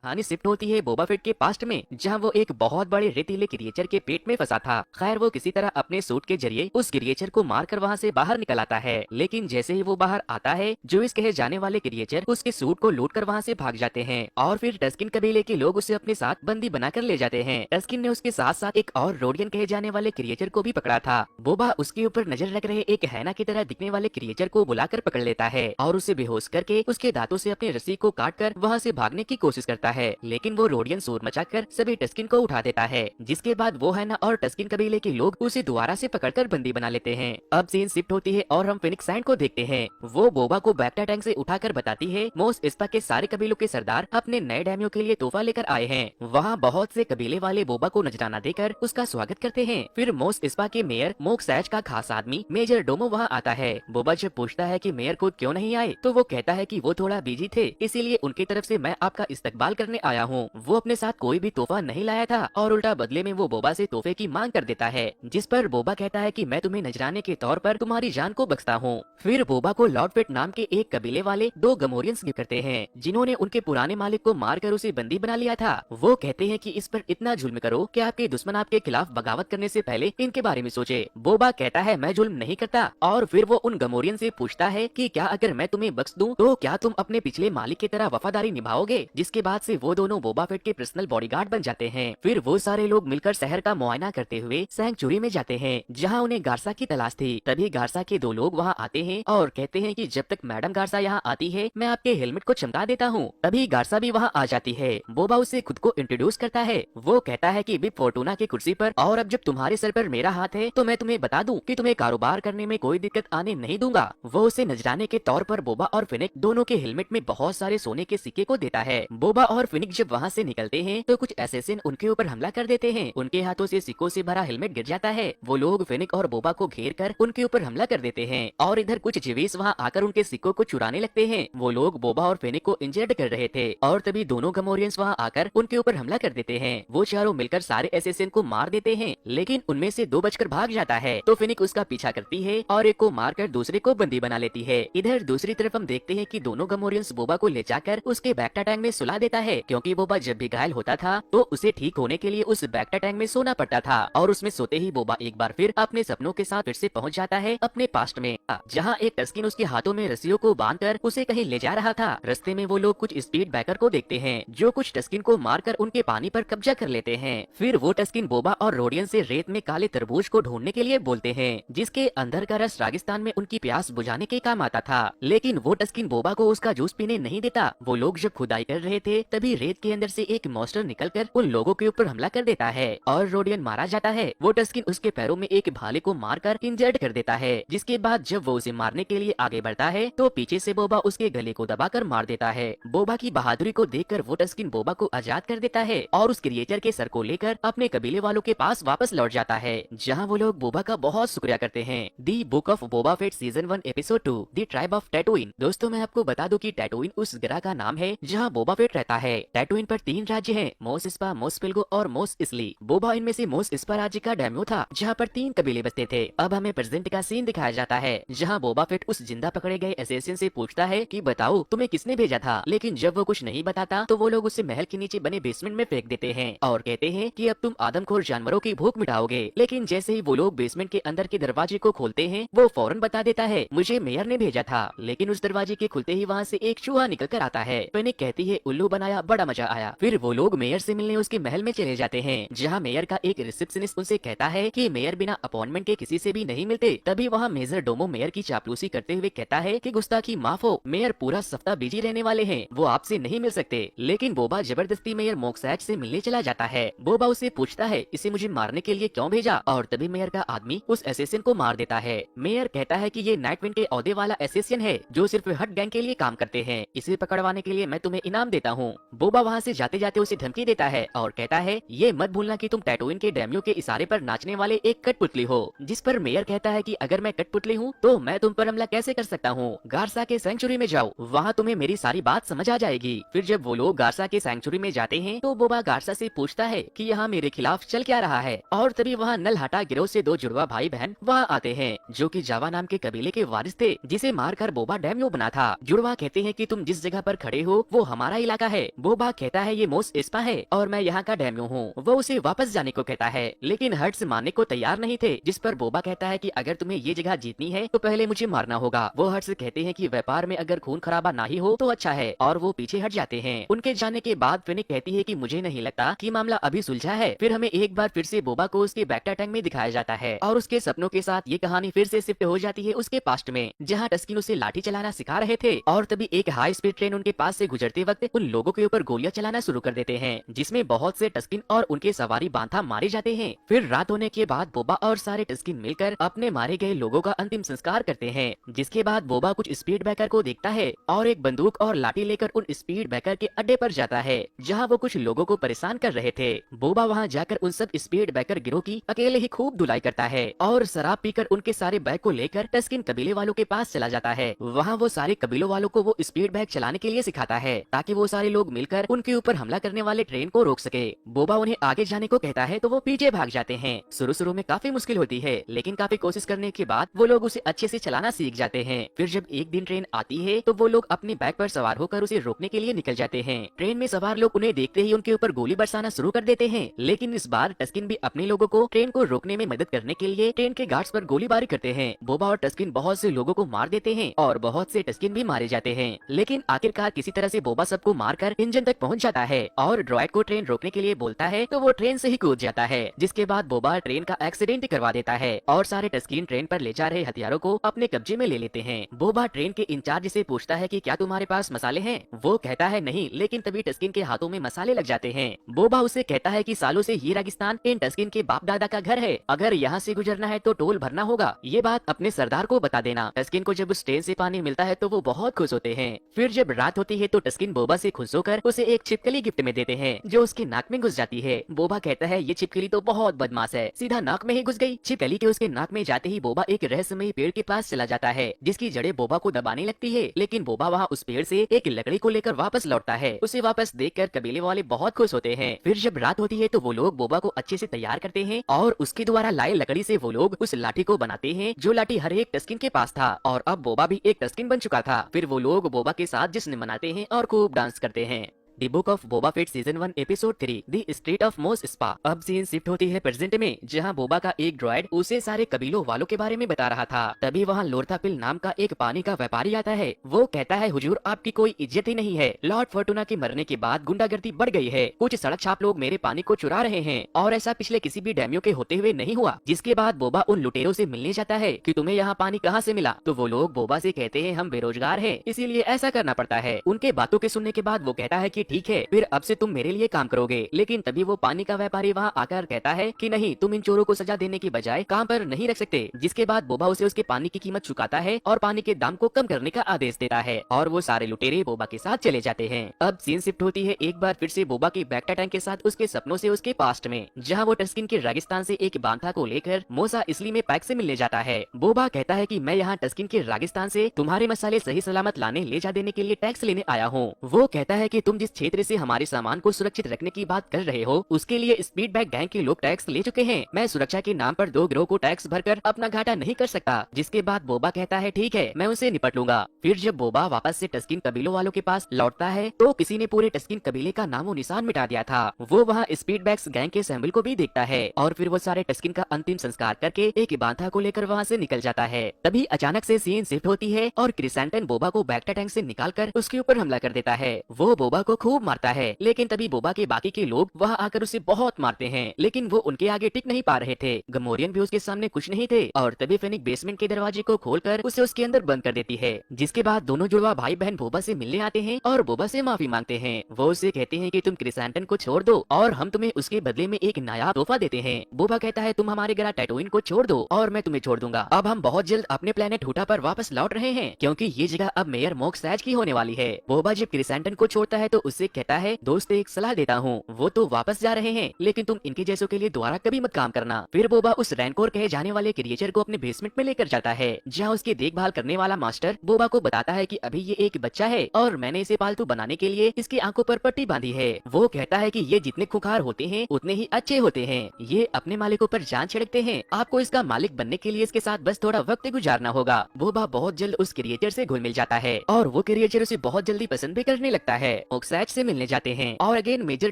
कहानी शिफ्ट होती है बोबा फेट के पास्ट में, जहां वो एक बहुत बड़े रेतीले क्रिएचर के पेट में फंसा था। खैर वो किसी तरह अपने सूट के जरिए उस क्रिएचर को मारकर वहां से बाहर निकल आता है। लेकिन जैसे ही वो बाहर आता है, जोइस कहे जाने वाले क्रिएचर उसके सूट को लूट कर वहाँ से भाग जाते हैं और फिर टस्किन कबीले के लोग उसे अपने साथ बंदी बनाकर ले जाते हैं। टस्किन ने उसके साथ साथ एक और रोडियन कहे जाने वाले क्रिएचर को भी पकड़ा था। बोबा उसके ऊपर नजर रख रहे एक हैना की तरह दिखने वाले क्रिएचर को बुलाकर पकड़ लेता है और उसे बेहोश करके उसके दांतों से अपनी रस्सी को काट कर वहाँ से भागने की कोशिश करता है। लेकिन वो रोडियन शोर मचाकर सभी टस्किन को उठा देता है, जिसके बाद वो हैना और टस्किन कबीले के लोग उसे दोबारा से पकड़कर बंदी बना लेते हैं। अब सीन शिफ्ट होती है और हम फिनिक्स सैंड को देखते हैं। वो बोबा को बैक्टा टैंक से उठाकर बताती है मोस इस्पा के सारे कबीलों के सरदार अपने नए डैमियों के लिए तोहफा लेकर आए हैं। वहाँ बहुत से कबीले वाले बोबा को नजराना देकर उसका स्वागत करते हैं। फिर मोस इस्पा के मेयर मोक सैच का खास आदमी मेजर डोमो वहाँ आता है। बोबा जब पूछता है कि मेयर खुद क्यों नहीं आए, तो वो कहता है कि वो थोड़ा बिजी थे, इसीलिए उनकी तरफ से मैं आपका इस्तकबाल करने आया हूँ। वो अपने साथ कोई भी तोहफा नहीं लाया था और उल्टा बदले में वो बोबा से तोहफे की मांग कर देता है, जिस पर बोबा कहता है कि मैं तुम्हें नजराने के तौर पर तुम्हारी जान को बख्शता हूँ। फिर बोबा को लॉर्ड फेट नाम के एक कबीले वाले दो गमोरियंस गिफ्ट करते हैं, जिन्होंने उनके पुराने मालिक को मारकर उसे बंदी बना लिया था। वो कहते हैं कि इस पर इतना जुल्म करो कि आपके दुश्मन आपके खिलाफ बगावत करने से पहले इनके बारे में सोचे। बोबा कहता है मैं जुल्म नहीं करता और फिर वो उन गमोरियन से पूछता है कि क्या अगर मैं तुम्हें बख्श दूं तो क्या तुम अपने पिछले मालिक की तरह वफादारी निभाओगे। जिसके बाद से वो दोनों बोबा फेट के पर्सनल बॉडीगार्ड बन जाते हैं। फिर वो सारे लोग मिलकर शहर का मुआयना करते हुए सैंक्चुरी में जाते हैं, जहाँ उन्हें गार्सा की तलाश थी। तभी गार्सा के दो लोग वहाँ आते हैं और कहते हैं कि जब तक मैडम गार्सा यहाँ आती है मैं आपके हेलमेट को चमका देता हूँ। तभी गार्सा भी वहाँ आ जाती है। बोबा उसे खुद को इंट्रोड्यूस करता है। वो कहता है कि बिग फोर्टूना की कुर्सी पर, और अब जब तुम्हारे सर पर मेरा हाथ है तो मैं तुम्हें बता दूं कि तुम्हें कारोबार करने में कोई दिक्कत आने नहीं दूंगा। वो उसे नजराने के तौर पर बोबा और फिनिक दोनों के हेलमेट में बहुत सारे सोने के सिक्के को देता है। बोबा और फिनिक जब वहाँ से निकलते हैं तो कुछ एसेसिन उनके ऊपर हमला कर देते हैं। उनके हाथों से सिक्कों से भरा हेलमेट गिर जाता है। वो लोग फिनिक और बोबा को घेर कर उनके ऊपर हमला कर देते हैं और इधर कुछ जिवीस वहाँ आकर उनके सिक्कों को चुराने लगते हैं। वो लोग बोबा और फिनिक को इंजर्ड कर रहे थे और तभी दोनों गमोरियंस वहाँ आकर उनके ऊपर हमला कर देते हैं। वो चारों मिलकर सारे एसेसिन को मार देते हैं, लेकिन उनमें से दो बचकर भाग जाता है तो फिनिक उसका पीछा करती है और एक को मारकर दूसरे को बंदी बना लेती है। इधर दूसरी तरफ हम देखते हैं कि दोनों गमोरियंस बोबा को ले जाकर उसके बैक्टा टैंक में सुला देता है, क्योंकि बोबा जब भी घायल होता था तो उसे ठीक होने के लिए उस बैक्टा टैंक में सोना पड़ता था। और उसमें सोते ही बोबा एक बार फिर अपने सपनों के साथ फिर से पहुंच जाता है अपने पास्ट में, जहां एक टस्किन उसके हाथों में रस्सियों को बांधकर उसे कहीं ले जा रहा था। रास्ते में वो लोग कुछ स्पीड बैकर को देखते हैं, जो कुछ टस्किन को मारकर उनके पानी पर कब्जा कर लेते हैं। फिर वो टस्किन बोबा और रोडियन से रेत में काले तरबूज को ढूंढने के लिए बोलते हैं, जिसके अंदर का रस रागिस्तान में उनकी प्यास बुझाने के काम आता था। लेकिन वो टस्किन बोबा को उसका जूस पीने नहीं देता। वो लोग जब खुदाई कर रहे थे तभी रेत के अंदर से एक मॉन्स्टर निकलकर उन लोगों के ऊपर हमला कर देता है और रोडियन मारा जाता है। वो टस्किन उसके पैरों में एक भाले को मारकर इंजर्ड कर देता है, जिसके बाद जब वो उसे मारने के लिए आगे बढ़ता है तो पीछे से बोबा उसके गले को दबाकर मार देता है। बोबा की बहादुरी को देखकर वो टस्किन बोबा को आजाद कर देता है और उस क्रिएचर के सर को लेकर अपने कबीले वालों के पास वापस लौट जाता है, जहाँ वो लोग बोबा का बहुत शुक्रिया करते हैं। The book of Boba Fett season 1 episode 2 the tribe of Tatooine. दोस्तों मैं आपको बता दूं कि टैटूइन उस ग्रह का नाम है जहाँ बोबा फेट रहता है। टैटूइन पर 3 राज्य हैं, मोस इस्पा, मोस पिल्गो और मोस इसली। बोबा इनमें से मोस इस्पा राज्य का डैम्यो था, जहाँ पर 3 कबीले बसते थे। अब हमें प्रेजेंट का सीन दिखाया जाता है, जहाँ बोबा फेट उस जिंदा पकड़े गए एसेसिन से पूछता है कि बताओ तुम्हें किसने भेजा था। लेकिन जब वो कुछ नहीं बताता तो वो लोग उसे महल के नीचे बने बेसमेंट में फेंक देते हैं और कहते हैं कि अब तुम आदमखोर जानवरों की भूख मिटाओगे। लेकिन जैसे ही वो लोग बेसमेंट के अंदर के दरवाजे को खोलते हैं वो फौरन बता देता है मुझे मेयर ने भेजा था। लेकिन उस दरवाजे के खुलते ही वहाँ से एक चूहा निकल कर आता है। फिनिक कहती है उल्लू बनाया, बड़ा मजा आया। फिर वो लोग मेयर से मिलने उसके महल में चले जाते हैं, जहाँ मेयर का एक रिसेप्शनिस्ट उनसे कहता है कि मेयर बिना अपॉइंटमेंट के किसी से भी नहीं मिलते। तभी वहाँ मेजर डोमो मेयर की चापलूसी करते हुए कहता है कि गुस्ताखी माफ हो, मेयर पूरा सप्ताह बिजी रहने वाले हैं, वो आपसे नहीं मिल सकते। लेकिन बोबा जबरदस्ती मेयर मोक्सैच से मिलने चला जाता है। बोबा उसे पूछता है इसे मुझे मारने के लिए क्यों भेजा, और तभी मेयर का आदमी उस एसेसियन को मार देता है। मेयर कहता है कि ये नाइटविंड के ओहदे वाला एसेसियन है जो सिर्फ हट गैंग के लिए काम करते हैं, इसे पकड़वाने के लिए मैं तुम्हें इनाम देता हूँ। बोबा वहाँ से जाते जाते उसे धमकी देता है और कहता है ये मत भूलना कि तुम टैटूइन के डैम्यो के इशारे पर नाचने वाले एक कठपुतली हो। जिस पर मेयर कहता है कि अगर मैं कठपुतली हूँ तो मैं तुम पर हमला कैसे कर सकता हूँ। गार्सा के सैंक्चुरी में जाओ, वहाँ तुम्हें मेरी सारी बात समझ आ जाएगी। फिर जब वो लोग गार्सा के सैंक्चुरी में जाते हैं तो बोबा गार्सा से पूछता है कि यहाँ मेरे खिलाफ चल क्या रहा है। और तभी वहाँ नलहाटा गिरोह से 2 जुड़वा भाई बहन वहाँ आते हैं, जो कि जावा नाम के कबीले के वारिस थे, जिसे मारकर बोबा डैम्यो बना था। जुड़वा कहते हैं कि तुम जिस जगह पर खड़े हो वो हमारा इलाका है, बोबा कहता है ये मोस इस्पा है और मैं यहाँ का डेम्यो हूँ। वो उसे वापस जाने को कहता है, लेकिन हर्ट्स मानने को तैयार नहीं थे, जिस पर बोबा कहता है कि अगर तुम्हें ये जगह जीतनी है तो पहले मुझे मारना होगा। वो हर्ट्स कहते हैं कि व्यापार में अगर खून खराबा ना ही हो तो अच्छा है, और वो पीछे हट जाते हैं। उनके जाने के बाद फेनिक कहती है कि मुझे नहीं लगता कि मामला अभी सुलझा है। फिर हमें एक बार फिर से बोबा को उसके बैक्टा टैंक में दिखाया जाता है और उसके सपनों के साथ ये कहानी फिर से शिफ्ट हो जाती है उसके पास्ट में, जहाँ टस्किन उसे लाठी चलाना सिखा रहे थे। और तभी एक हाई स्पीड ट्रेन उनके पास से गुजरते वक्त उन लोगों के ऊपर गोलियां चलाना शुरू कर देते हैं, जिसमें बहुत से टस्किन और उनके सवारी बांथा मारे जाते हैं। फिर रात होने के बाद बोबा और सारे टस्किन मिलकर अपने मारे गए लोगों का अंतिम संस्कार करते हैं। जिसके बाद बोबा कुछ स्पीड ब्रेकर को देखता है और एक बंदूक और लाठी लेकर उन स्पीड ब्रेकर के अड्डे पर जाता है, जहां वो कुछ लोगों को परेशान कर रहे थे। बोबा वहां जाकर उन सब स्पीड ब्रेकर गिरोह की अकेले ही खूब धुलाई करता है और शराब पीकर उनके सारे बैग को लेकर टस्किन कबीले वालों के पास चला जाता है। वहाँ वो सारे कबीलों वालों को वो स्पीड बैग चलाने के लिए सिखाता है, ताकि वो सारे लोग मिलकर उनके ऊपर हमला करने वाले ट्रेन को रोक सके। बोबा उन्हें आगे जाने को कहता है तो वो पीछे भाग जाते हैं। शुरू में काफी मुश्किल होती है, लेकिन काफी कोशिश करने के बाद वो लोग उसे अच्छे से चलाना सीख जाते हैं। फिर जब एक दिन ट्रेन आती है तो वो लोग अपने बैग पर सवार होकर उसे रोकने के लिए निकल जाते हैं। ट्रेन में सवार लोग उन्हें देखते ही उनके ऊपर गोली बरसाना शुरू कर देते हैं, लेकिन इस बार टस्किन भी अपने लोगों को ट्रेन को रोकने में मदद करने के लिए ट्रेन के गार्ड्स पर गोलीबारी करते हैं। बोबा और टस्किन बहुत से लोगों को मार देते हैं और बहुत से टस्किन भी मारे जाते हैं, लेकिन आखिरकार किसी तरह से बोबा सबको मारकर इंजन तक पहुंच जाता है और ड्रॉइड को ट्रेन रोकने के लिए बोलता है तो वो ट्रेन से ही कूद जाता है। जिसके बाद बोबा ट्रेन का एक्सीडेंट करवा देता है और सारे टस्किन ट्रेन पर ले जा रहे हथियारों को अपने कब्जे में ले लेते हैं। बोबा ट्रेन के इंचार्ज से पूछता है कि क्या तुम्हारे पास मसाले हैं? वो कहता है नहीं, लेकिन तभी टस्किन के हाथों में मसाले लग जाते हैं। बोबा उसे कहता है कि सालों से ये रेगिस्तान इन टस्किन के बाप दादा का घर है, अगर यहाँ से गुजरना है तो टोल भरना होगा, ये बात अपने सरदार को बता देना। टस्किन को जब उस ट्रेन से पानी मिलता है तो वो बहुत खुश होते हैं। फिर जब रात होती है तो टस्किन बोबा से खुश होकर उसे एक छिपकली गिफ्ट में देते हैं, जो उसके नाक में घुस जाती है। बोबा कहता है ये छिपकली तो बहुत बदमाश है, सीधा नाक में ही घुस गई। छिपकली के उसके नाक में जाते ही बोबा एक रहस्यमयी पेड़ के पास चला जाता है, जिसकी जड़ें बोबा को दबाने लगती है, लेकिन बोबा वहाँ उस पेड़ से एक लकड़ी को लेकर वापस लौटता है। उसे वापस देखकर कबीले वाले बहुत खुश होते हैं। फिर जब रात होती है तो वो लोग बोबा को अच्छे से तैयार करते हैं और उसके द्वारा लाए लकड़ी से वो लोग उस लाठी को बनाते हैं, जो लाठी हर एक टस्किन के पास था, और अब बोबा भी एक टस्किन बन चुका था। फिर वो लोग बोबा के साथ जश्न मनाते हैं और खूब डांस करते हैं। The book of Boba Fett season 1 episode 3 the street of मोस स्पा। अब सीन शिफ्ट होती है प्रेजेंट में, जहां बोबा का एक ड्रॉइड उसे सारे कबीलों वालों के बारे में बता रहा था। तभी वहां लोर्थापिल नाम का एक पानी का व्यापारी आता है। वो कहता है हुजूर, आपकी कोई इज्जत ही नहीं है। लॉर्ड फॉर्टूना के मरने के बाद गुंडागर्दी बढ़ गई है, कुछ सड़क छाप लोग मेरे पानी को चुरा रहे हैं, और ऐसा पिछले किसी भी डैमियों के होते हुए नहीं हुआ। जिसके बाद बोबा उन लुटेरों से मिलने जाता है कि तुम्हें यहाँ पानी कहाँ से मिला? तो वो लोग बोबा से कहते हैं हम बेरोजगार हैं, इसीलिए ऐसा करना पड़ता है। उनके बातों के सुनने के बाद वो कहता है कि ठीक है, फिर अब से तुम मेरे लिए काम करोगे। लेकिन तभी वो पानी का व्यापारी वहाँ आकर कहता है कि नहीं, तुम इन चोरों को सजा देने की बजाय काम पर नहीं रख सकते। जिसके बाद बोबा उसे उसके पानी की कीमत चुकाता है और पानी के दाम को कम करने का आदेश देता है, और वो सारे लुटेरे बोबा के साथ चले जाते हैं। अब सीन शिफ्ट होती है एक बार फिर से बोबा की बैक्टा टैंक के साथ उसके सपनों से उसके पास्ट में, जहाँ वो टस्किन के रेगिस्तान से एक बांथा को लेकर मोसा इसली में पैक से मिलने जाता है। बोबा कहता है कि मैं यहाँ टस्किन के रेगिस्तान से तुम्हारे मसाले सही सलामत लाने ले जा देने के लिए टैक्स लेने आया हूँ। वो कहता है कि तुम जिस क्षेत्र से हमारे सामान को सुरक्षित रखने की बात कर रहे हो, उसके लिए स्पीड बैग गैंग के लोग टैक्स ले चुके हैं। मैं सुरक्षा के नाम पर 2 गिरोह को टैक्स भरकर अपना घाटा नहीं कर सकता। जिसके बाद बोबा कहता है ठीक है, मैं उनसे निपट लूंगा। फिर जब बोबा वापस से टस्किन कबीलों वालों के पास लौटता है तो किसी ने पूरे टस्किन कबीले का नामो निशान मिटा दिया था। वो वहाँ स्पीड बैग्स गैंग के सैम्बल को भी देखता है और फिर वो सारे टस्किन का अंतिम संस्कार करके एक बांथा को लेकर वहाँ से निकल जाता है। तभी अचानक से सीन शिफ्ट होती है और क्रिसेंटन बोबा को बैक्टा टैंक से निकालकर उसके ऊपर हमला कर देता है। वो बोबा को खूब मारता है, लेकिन तभी बोबा के बाकी के लोग वहाँ आकर उसे बहुत मारते हैं, लेकिन वो उनके आगे टिक नहीं पा रहे थे। गमोरियन भी उसके सामने कुछ नहीं थे और तभी फेनिक बेसमेंट के दरवाजे को खोलकर उसे उसके अंदर बंद कर देती है। जिसके बाद दोनों जुड़वा भाई बहन बोबा से मिलने आते हैं और बोबा से माफी मांगते हैं। वो उसे कहते हैं कि तुम क्रिसेंटन को छोड़ दो और हम तुम्हें उसके बदले में एक नायाब तोहफा देते हैं। बोबा कहता है तुम हमारे ग्रह टैटोइन को छोड़ दो और मैं तुम्हें छोड़ दूंगा। अब हम बहुत जल्द अपने प्लेनेट हुटा पर वापस लौट रहे हैं, क्योंकि ये जगह अब मेयर मोक्सैज की होने वाली है। बोबा जब क्रिसेंटन को छोड़ता है तो उससे कहता है दोस्त एक सलाह देता हूँ, वो तो वापस जा रहे हैं, लेकिन तुम इनके जैसों के लिए दोबारा कभी मत काम करना। फिर बोबा उस रैनकोर कहे जाने वाले क्रिएचर को अपने बेसमेंट में लेकर जाता है, जहाँ उसकी देखभाल करने वाला मास्टर बोबा को बताता है कि अभी ये एक बच्चा है और मैंने इसे पालतू बनाने के लिए इसकी आंखों पर पट्टी बांधी है। वो कहता है कि ये जितने खुखार होते हैं उतने ही अच्छे होते हैं, ये अपने मालिकों पर जान छिड़कते हैं, आपको इसका मालिक बनने के लिए इसके साथ बस थोड़ा वक्त गुजारना होगा। बोबा बहुत जल्द उस क्रिएचर से घुल मिल जाता है और वो क्रिएचर उसे बहुत जल्दी पसंद भी करने लगता है। मोक्सैज सैज से मिलने जाते हैं और अगेन मेजर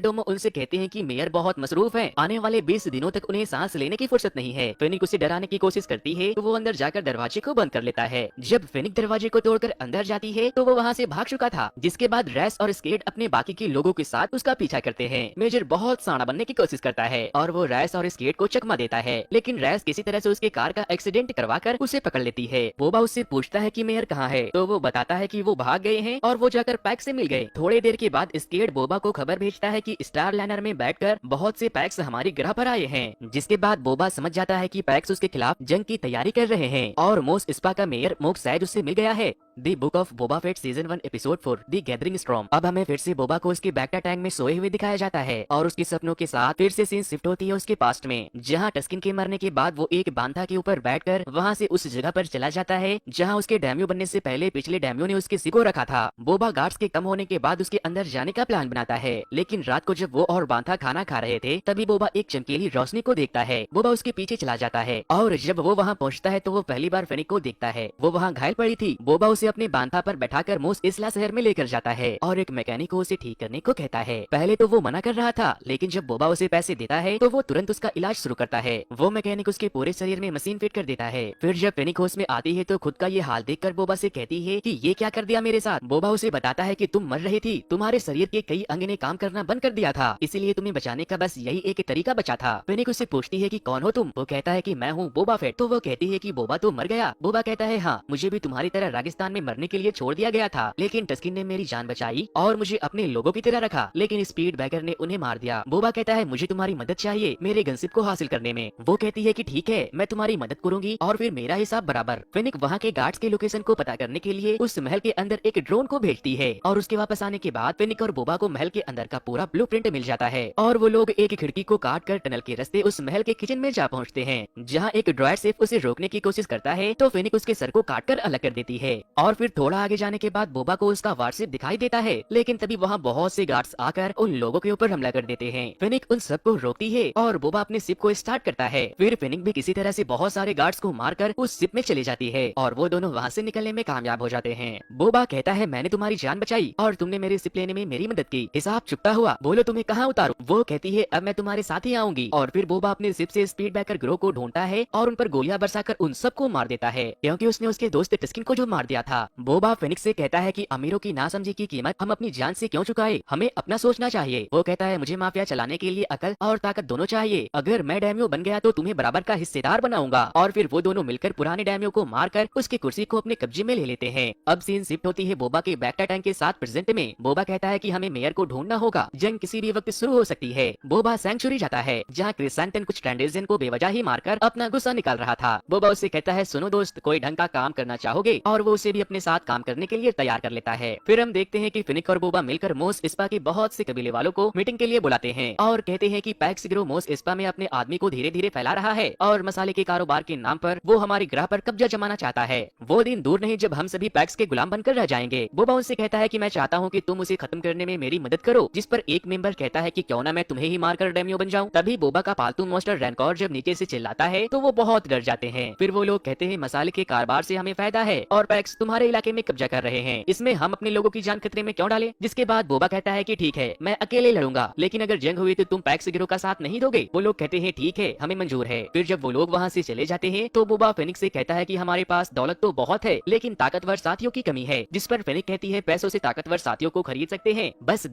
डोमो उनसे कहते हैं कि मेयर बहुत मसरूफ है, आने वाले 20 दिनों तक उन्हें सांस लेने की फुर्सत नहीं है। फेनिक उसे डराने की कोशिश करती है तो वो अंदर जाकर दरवाजे को बंद कर लेता है। जब फेनिक दरवाजे को तोड़कर अंदर जाती है तो वो वहाँ से भाग चुका था, जिसके बाद रैस और स्केट अपने बाकी के लोगों के साथ उसका पीछा करते हैं। मेजर बहुत साड़ा बनने की कोशिश करता है और वो रैस और स्केट को चकमा देता है, लेकिन रैस किसी तरह से उसके कार का एक्सीडेंट करवाकर उसे पकड़ लेती है। बोबा उससे पूछता है कि मेयर कहाँ है, तो वो बताता है कि वो भाग गए हैं और वो जाकर पैक्स से मिल गए। थोड़ी देर के बाद स्केट बोबा को खबर भेजता है कि स्टार लाइनर में बैठकर बहुत से पैक्स हमारी ग्रह पर आए हैं, जिसके बाद बोबा समझ जाता है कि पैक्स उसके खिलाफ जंग की तैयारी कर रहे हैं और मोस स्पा का मेयर मोक सैज उससे मिल गया है। The book of Boba Fett season 1 episode 4 the gathering storm. अब हमें फिर से बोबा को उसके बैक्टा टैंक में सोए हुए दिखाया जाता है और उसके सपनों के साथ फिर से सीन शिफ्ट होती है उसके पास्ट में, जहां टस्किन के मरने के बाद वो एक बांधा के ऊपर बैठकर वहां से उस जगह पर चला जाता है जहां उसके डैम्यो बनने से पहले पिछले डैम्यो ने उसके सिर को रखा था। बोबा गार्ड्स के कम होने के बाद उसके अंदर जाने का प्लान बनाता है, लेकिन रात को जब वो और बांधा खाना खा रहे थे तभी बोबा एक चमकीली रोशनी को देखता है। बोबा उसके पीछे चला जाता है और जब वो वहाँ पहुँचता है तो वो पहली बार फेनिक को देखता है। वो वहाँ घायल पड़ी थी। बोबा उसे अपने बांधा पर बैठाकर मोस इसला शहर में लेकर जाता है और एक मैकेनिक को उसे ठीक करने को कहता है। पहले तो वो मना कर रहा था, लेकिन जब बोबा उसे पैसे देता है तो वो तुरंत उसका इलाज शुरू करता है। वो मैकेनिक उसके पूरे शरीर में मशीन फिट कर देता है। फिर जब फेनिक होश में आती है तो खुद का ये हाल देखकर बोबा से कहती है कि ये क्या कर दिया मेरे साथ। बोबा उसे बताता है कि तुम मर रही थी, तुम्हारे शरीर के कई अंग ने काम करना बंद कर दिया था, इसीलिए तुम्हें बचाने का बस यही एक तरीका बचा था। फेनिक उससे पूछती है कि कौन हो तुम। वो कहता है कि मैं हूँ बोबा फेट। तो वो कहती है कि बोबा तो मर गया। बोबा कहता है हाँ, मुझे भी तुम्हारी तरह रेगिस्तान में मरने के लिए छोड़ दिया गया था, लेकिन टस्किन ने मेरी जान बचाई और मुझे अपने लोगों की तरह रखा, लेकिन स्पीड बैगर ने उन्हें मार दिया। बोबा कहता है मुझे तुम्हारी मदद चाहिए मेरे गनशिप को हासिल करने में। वो कहती है कि ठीक है, मैं तुम्हारी मदद करूंगी और फिर मेरा हिसाब बराबर। फेनिक वहाँ के गार्ड्स के लोकेशन को पता करने के लिए उस महल के अंदर एक ड्रोन को भेजती है और उसके वापस आने के बाद फेनिक और बोबा को महल के अंदर का पूरा ब्लूप्रिंट मिल जाता है और वो लोग एक खिड़की को काट कर टनल के रास्ते उस महल के किचन में जा पहुँचते हैं, जहाँ एक ड्रॉयर सेफ उसे रोकने की कोशिश करता है तो फेनिक उसके सर को काट कर अलग कर देती है। और फिर थोड़ा आगे जाने के बाद बोबा को उसका वारशिप दिखाई देता है, लेकिन तभी वहाँ बहुत से गार्ड्स आकर उन लोगों के ऊपर हमला कर देते हैं। फेनिक उन सबको रोकती है और बोबा अपने शिप को स्टार्ट करता है। फिर फेनिक भी किसी तरह से बहुत सारे गार्ड्स को मारकर उस शिप में चली जाती है और वो दोनों वहाँ से निकलने में कामयाब हो जाते हैं। बोबा कहता है मैंने तुम्हारी जान बचाई और तुमने मेरे शिप लेने में मेरी मदद की, हिसाब चुकता हुआ, बोलो तुम्हें कहाँ उतारूं। वो कहती है अब मैं तुम्हारे साथ ही आऊंगी। और फिर बोबा अपने शिप से स्पीड बैकर ग्रो को ढूंढता है और उन पर गोलियां बरसाकर उन सबको मार देता है, क्योंकि उसने उसके दोस्त टस्किन को जो मार दिया था। बोबा फेनिक्स से कहता है कि अमीरों की नासमझी की कीमत हम अपनी जान से क्यों चुकाए, हमें अपना सोचना चाहिए। वो कहता है मुझे माफिया चलाने के लिए अकल और ताकत दोनों चाहिए, अगर मैं डैम्यो बन गया तो तुम्हें बराबर का हिस्सेदार बनाऊंगा। और फिर वो दोनों मिलकर पुराने डैम्यो को मारकर उसकी कुर्सी को अपने कब्जे में ले लेते हैं। अब सीन शिफ्ट होती है बोबा के बैक्टा टैंक के साथ प्रेजेंट में। बोबा कहता है कि हमें मेयर को ढूंढना होगा, जंग किसी भी वक्त शुरू हो सकती है। बोबा सैंक्चुरी जाता है जहाँ क्रिसेंटन कुछ ट्रेंडेजन को बेवजह ही मारकर अपना गुस्सा निकाल रहा था। बोबा उससे कहता है सुनो दोस्त, कोई ढंग का काम करना चाहोगे, और वो उसे भी अपने साथ काम करने के लिए तैयार कर लेता है। फिर हम देखते हैं कि फेनिक और बोबा मिलकर मोस स्पा के बहुत से कबीले वालों को मीटिंग के लिए बुलाते हैं और कहते हैं कि पैक्स गिरोह मोस स्पा में अपने आदमी को धीरे धीरे फैला रहा है और मसाले के कारोबार के नाम पर वो हमारे ग्रह पर कब्जा जमाना चाहता है। वो दिन दूर नहीं जब हम सभी पैक्स के गुलाम बनकर रह जाएंगे। बोबा उनसे कहता है कि मैं चाहता हूँ कि तुम उसे खत्म करने में मेरी मदद करो, जिस पर एक मेंबर कहता है कि क्यों ना मैं तुम्हें ही मारकर डैम्यो बन जाऊं। तभी बोबा का पालतू मॉन्स्टर रैनकॉर जब नीचे से चिल्लाता है तो वो बहुत डर जाते हैं। फिर वो लोग कहते हैं मसाले के कारोबार से हमें फायदा है और पैक्स तुम्हारे इलाके में कब्जा कर रहे हैं, इसमें हम अपने लोगों की जान खतरे में क्यों डालें। जिसके बाद बोबा कहता है कि ठीक है, मैं अकेले लड़ूंगा, लेकिन अगर जंग हुई तो तुम पैक्स गिरोह का साथ नहीं दोगे। वो लोग कहते हैं ठीक है, हमें मंजूर है। फिर जब वो लोग वहाँ से चले जाते हैं तो बोबा फेनिक से कहता है कि हमारे पास दौलत तो बहुत है, लेकिन ताकतवर साथियों की कमी है। जिस पर फेनिक कहती है पैसों से ताकतवर साथियों को खरीद सकते हैं, बस